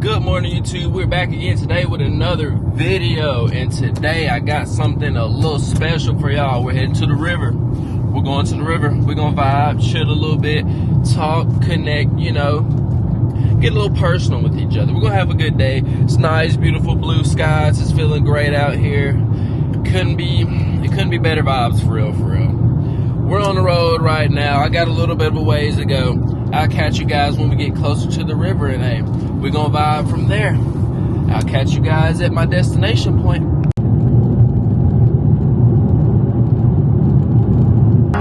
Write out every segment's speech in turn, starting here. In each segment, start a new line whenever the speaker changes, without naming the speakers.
Good morning, YouTube. We're back again today with another video, and today I got something a little special for y'all. We're heading to the river. We're going to the river. We're gonna vibe, chill a little bit, talk, connect, you know, get a little personal with each other. We're gonna have a good day. It's nice, beautiful blue skies. It's feeling great out here. It couldn't be better vibes, for real, for real. We're on the road right now. I got a little bit of a ways to go. I'll catch you guys when we get closer to the river, and hey, we're gonna vibe from there. I'll catch you guys at my destination point.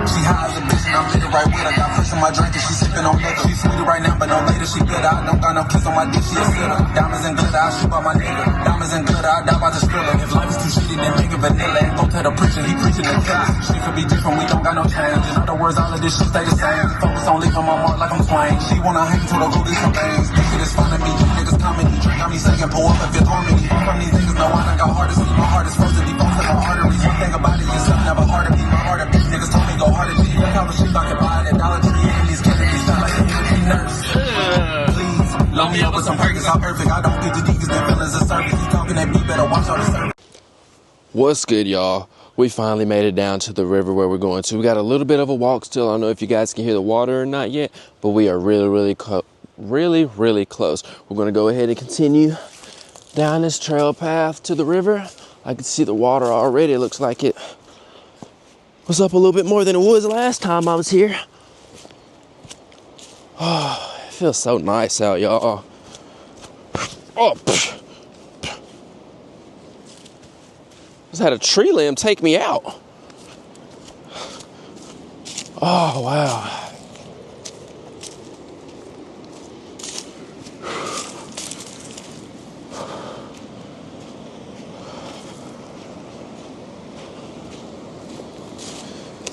She high as a bitch and I'm lit right with her. Got push on my drink and she sipping on liquor. She sweeter right now, but no later. She good, I don't got no kiss on my dick, she a sitter. Diamonds and glitter, I shoot by my nigga. Diamonds and glitter, I die by the thriller. If life is too shitty, then make it vanilla. And go tell the preacher, he preaching the killer. She could be different, we don't got no change. In other words, all of this shit stay the same. Focus on leaving my mark like I'm Twain. She wanna hang till the go get some things. This shit is fun to me, you niggas comedy. Drink on me second, pull up and feel harmony. From these niggas, no, I done got hard to see. My heart is supposed to be focused on my arteries. One thing about it, yourself never hard to beat. My heart to beat, niggas told me go hard to G. Look how the shit I can buy at Dollar Tree. And these Kennedys sound like an energy nurse. Please, load me up with some burgers, I'm perfect. I don't get the niggas, their feelings are service. You talking at me, better watch all the service.
What's good, y'all? We finally made it down to the river where we're going to. We got a little bit of a walk still. I don't know if you guys can hear the water or not yet, but we are really close. We're going to go ahead and continue down this trail path to the river. I can see the water already. It looks like it was up a little bit more than it was last time I was here. Oh, it feels so nice out, y'all. Oh, just had a tree limb take me out. Oh, wow.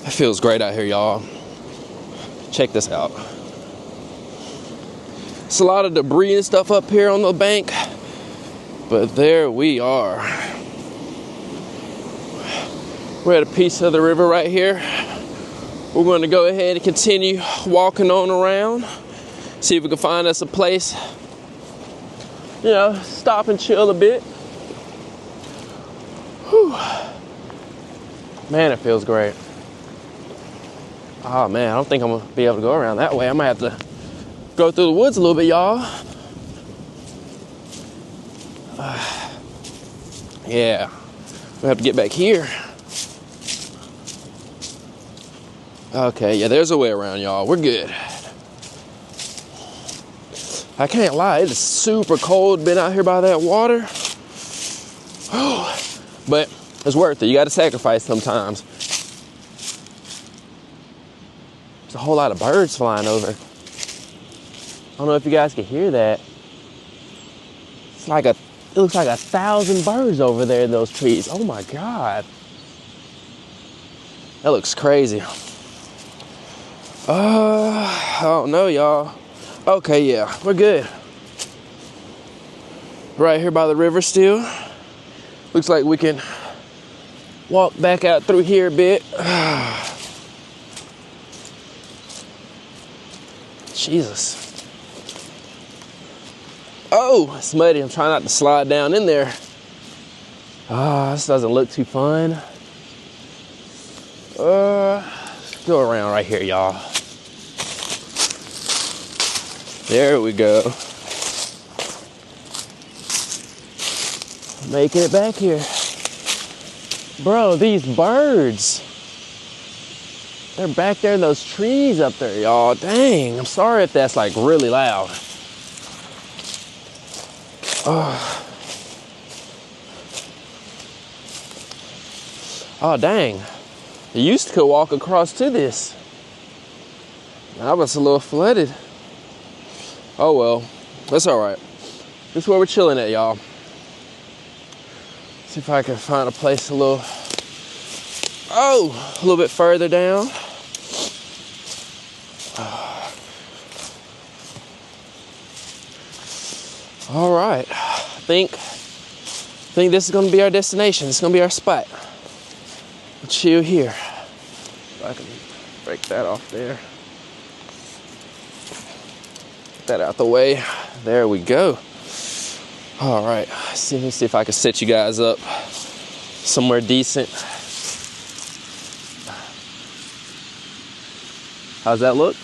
It feels great out here, y'all. Check this out. It's a lot of debris and stuff up here on the bank, but there we are. We're at a piece of the river right here. We're going to go ahead and continue walking on around, see if we can find us a place, you know, stop and chill a bit. Whew. Man, it feels great. Oh man, I don't think I'm gonna be able to go around that way. I might have to go through the woods a little bit, y'all. Yeah, we have to get back here. Okay, yeah, there's a way around, y'all. We're good. I can't lie, it is super cold. Been out here by that water. But it's worth it. You got to sacrifice sometimes. There's a whole lot of birds flying over. I don't know if you guys can hear that. It looks like 1,000 birds over there in those trees. Oh my God. That looks crazy. I don't know, y'all. Okay, yeah, we're good. Right here by the river still. Looks like we can walk back out through here a bit. Jesus. Oh, it's muddy. I'm trying not to slide down in there. This doesn't look too fun. Let's go around right here, y'all. There we go. Making it back here. Bro, these birds. They're back there in those trees up there, y'all. Dang, I'm sorry if that's like really loud. Oh, dang. I used to walk across to this. I was a little flooded. Oh well, that's all right. This is where we're chilling at, y'all. See if I can find a place a little bit further down. All right, I think this is gonna be our destination. This is gonna be our spot. We'll chill here. If I can break that off there. Get that out the way. There we go. All right, let me see if I can set you guys up somewhere decent. How's that look?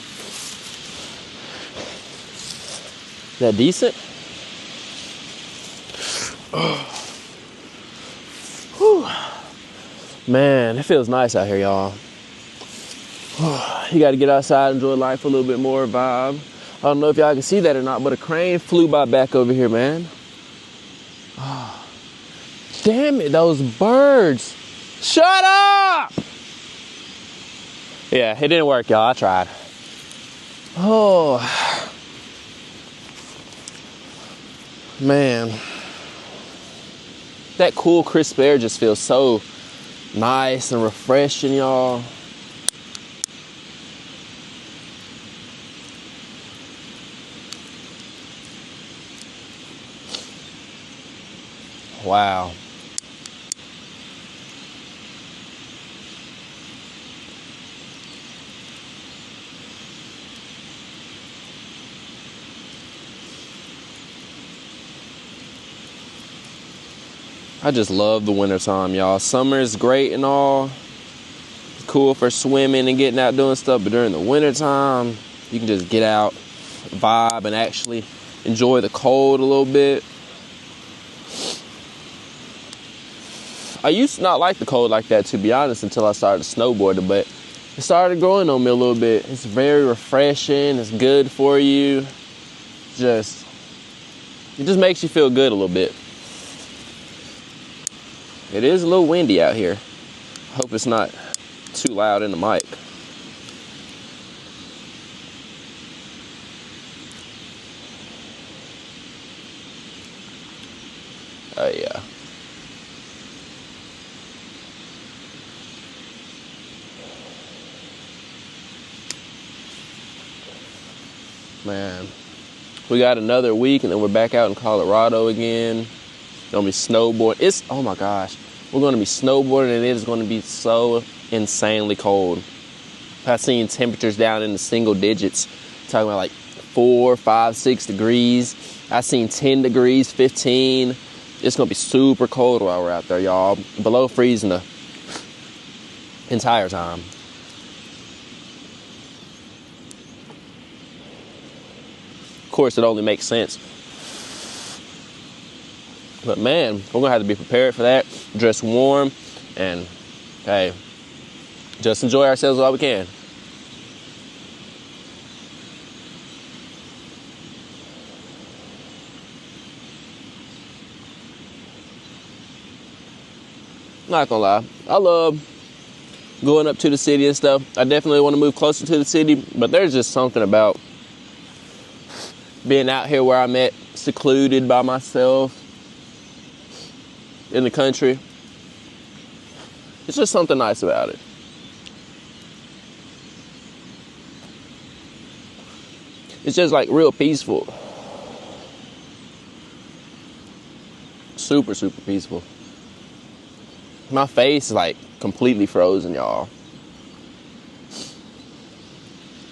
Is that decent? Whew. Man, it feels nice out here, y'all. You got to get outside, enjoy life a little bit more, vibe. I don't know if y'all can see that or not, but a crane flew by back over here, man. Oh, damn it, those birds. Shut up! Yeah, it didn't work, y'all. I tried. Oh, man. That cool, crisp air just feels so nice and refreshing, y'all. Wow. I just love the winter time, y'all. Summer is great and all. It's cool for swimming and getting out doing stuff, but during the winter time, you can just get out, vibe, and actually enjoy the cold a little bit. I used to not like the cold like that, to be honest, until I started snowboarding, but it started growing on me a little bit. It's very refreshing. It's good for you. It just makes you feel good a little bit. It is a little windy out here. Hope it's not too loud in the mic. Oh, yeah. Man, we got another week and then we're back out in Colorado again. Gonna be snowboarding. Oh my gosh, we're gonna be snowboarding and it is gonna be so insanely cold. I've seen temperatures down in the single digits, talking about like 4, 5, 6 degrees. I've seen 10 degrees, 15. It's gonna be super cold while we're out there, y'all. Below freezing the entire time. Of course, it only makes sense. But man, we're gonna have to be prepared for that, dress warm, and hey, just enjoy ourselves while we can. Not gonna lie, I love going up to the city and stuff. I definitely want to move closer to the city, but there's just something about being out here where I'm at, secluded by myself in the country. It's just something nice about it. It's just like real peaceful. Super, super peaceful. My face is like completely frozen, y'all.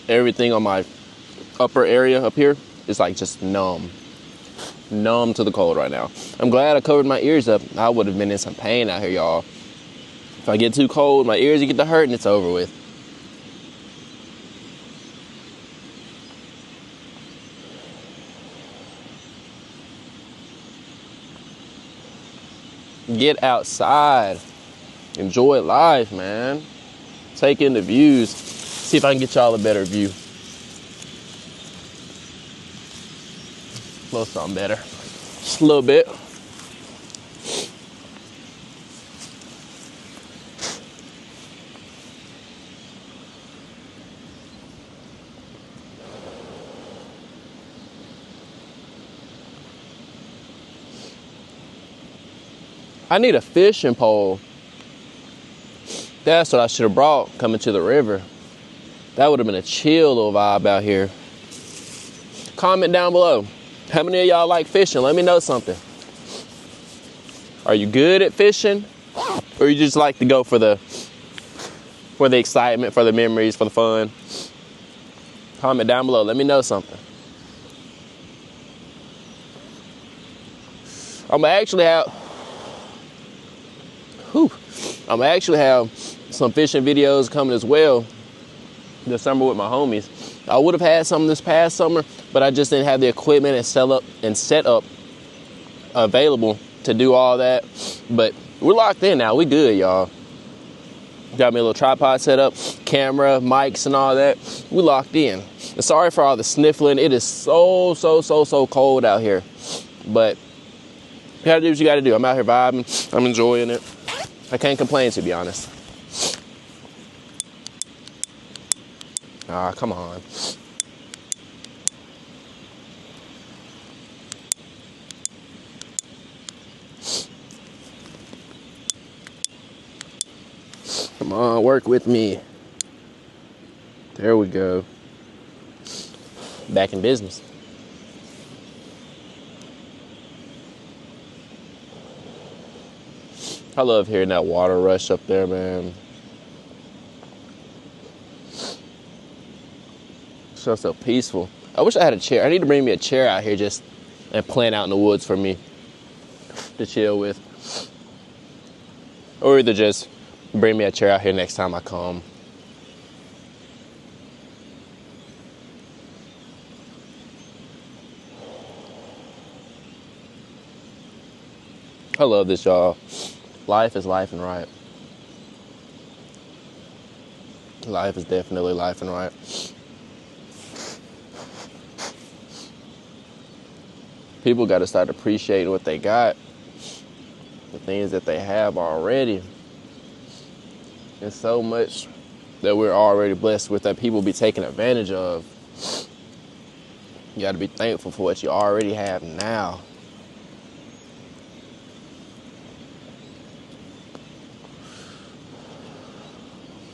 Everything on my upper area up here is like just numb to the cold right now. I'm glad I covered my ears up. I would have been in some pain out here, y'all. If I get too cold, my ears get to hurt and it's over with. Get outside. Enjoy life, man. Take in the views. See if I can get y'all a better view. A little something better. Just a little bit. I need a fishing pole. That's what I should have brought coming to the river. That would have been a chill little vibe out here. Comment down below. How many of y'all like fishing? Let me know something. Are you good at fishing? Or you just like to go for the excitement, for the memories, for the fun? Comment down below. Let me know something. I'm gonna actually have some fishing videos coming as well this summer with my homies. I would have had some this past summer, but I just didn't have the equipment and set up available to do all that. But we're locked in now. We good, y'all. Got me a little tripod set up, camera, mics, and all that. We locked in. And sorry for all the sniffling. It is so cold out here. But you gotta do what you gotta do. I'm out here vibing. I'm enjoying it. I can't complain, to be honest. Ah, come on. Come on, work with me. There we go. Back in business. I love hearing that water rush up there, man. So peaceful. I wish I had a chair. I need to bring me a chair out here just and plant out in the woods for me to chill with. Or either just bring me a chair out here next time I come. I love this, y'all. Life is life and right. Life is definitely life and right. People got to start appreciating what they got, the things that they have already. There's so much that we're already blessed with that people be taking advantage of. You got to be thankful for what you already have now.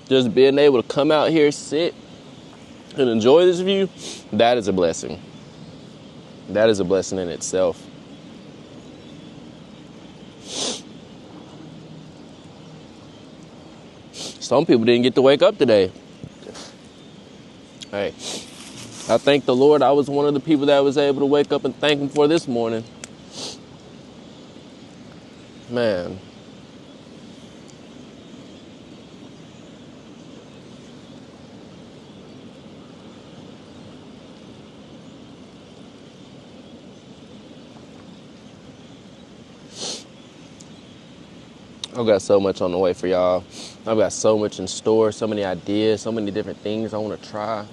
Just being able to come out here, sit, and enjoy this view, that is a blessing. That is a blessing in itself. Some people didn't get to wake up today. Hey, I thank the Lord I was one of the people that was able to wake up and thank Him for this morning. Man. I've got so much on the way for y'all. I've got so much in store, so many ideas, so many different things I want to try.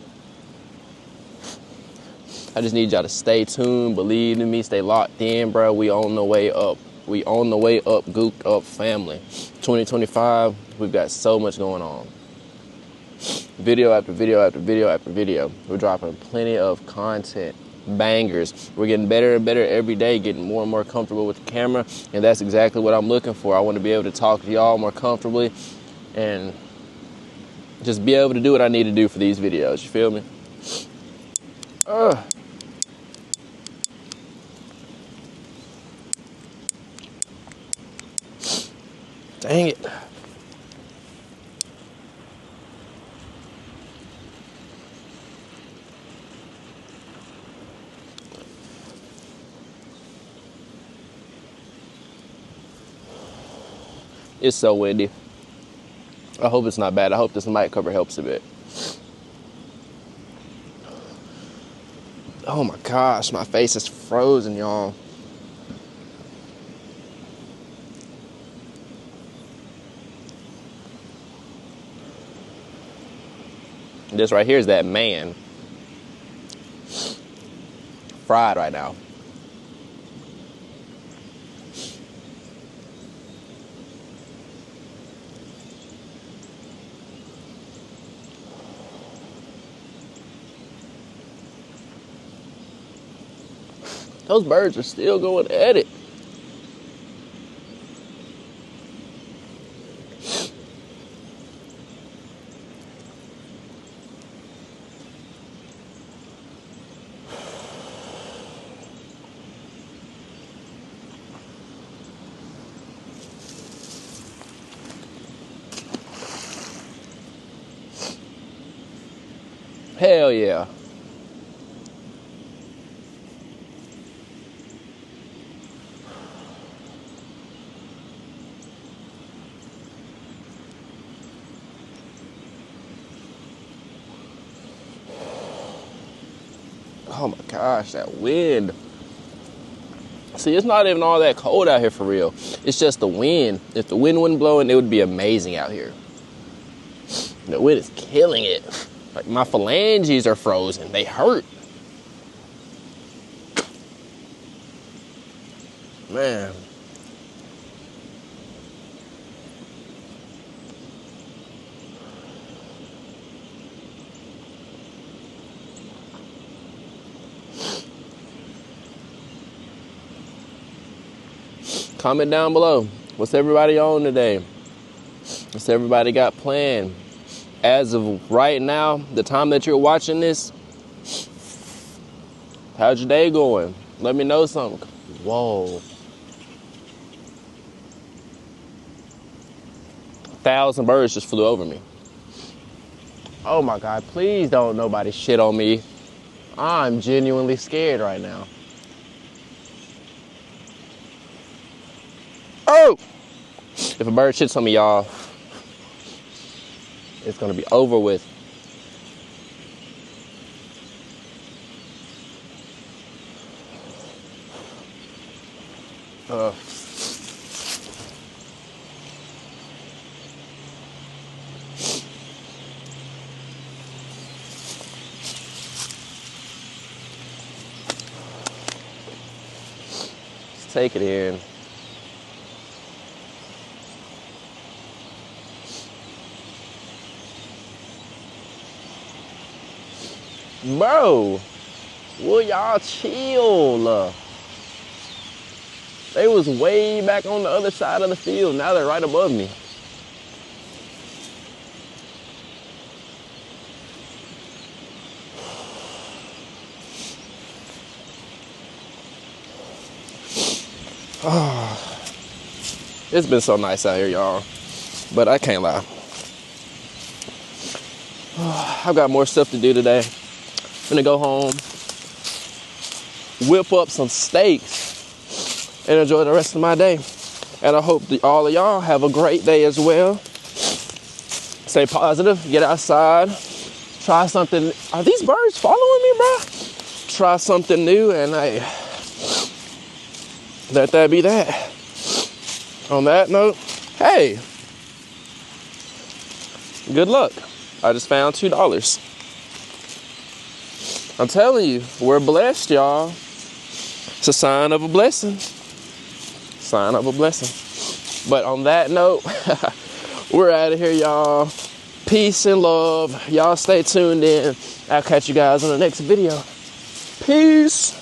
I just need y'all to stay tuned, believe in me, stay locked in, bro. We on the way up. We on the way up, gooped up family. 2025, we've got so much going on. Video after video after video after video. We're dropping plenty of content. Bangers. We're getting better and better every day, getting more and more comfortable with the camera, and that's exactly what I'm looking for. I want to be able to talk to y'all more comfortably and just be able to do what I need to do for these videos. You feel me? Dang it. It's so windy. I hope it's not bad. I hope this mic cover helps a bit. Oh my gosh, my face is frozen, y'all. This right here is that man. Fried right now. Those birds are still going at it. Hell yeah. Oh my gosh, that wind. See, it's not even all that cold out here for real. It's just the wind. If the wind wasn't blowing, it would be amazing out here. The wind is killing it. Like, my phalanges are frozen. They hurt. Man. Comment down below. What's everybody on today? What's everybody got planned? As of right now, the time that you're watching this, how's your day going? Let me know something. Whoa. 1,000 birds just flew over me. Oh my God, please don't nobody shit on me. I'm genuinely scared right now. Oh! If a bird shits on me, y'all, it's gonna be over with. Let's take it in. Bro, will y'all chill? They was way back on the other side of the field. Now they're right above me. Oh, it's been so nice out here, y'all. But I can't lie. I've got more stuff to do today. I'm gonna go home, whip up some steaks, and enjoy the rest of my day. And I hope that all of y'all have a great day as well. Stay positive, get outside, try something. Are these birds following me, bro? Try something new, and hey, let that be that. On that note, hey, good luck. I just found $2. I'm telling you, we're blessed, y'all. It's a sign of a blessing. Sign of a blessing. But on that note, we're out of here, y'all. Peace and love. Y'all stay tuned in. I'll catch you guys on the next video. Peace.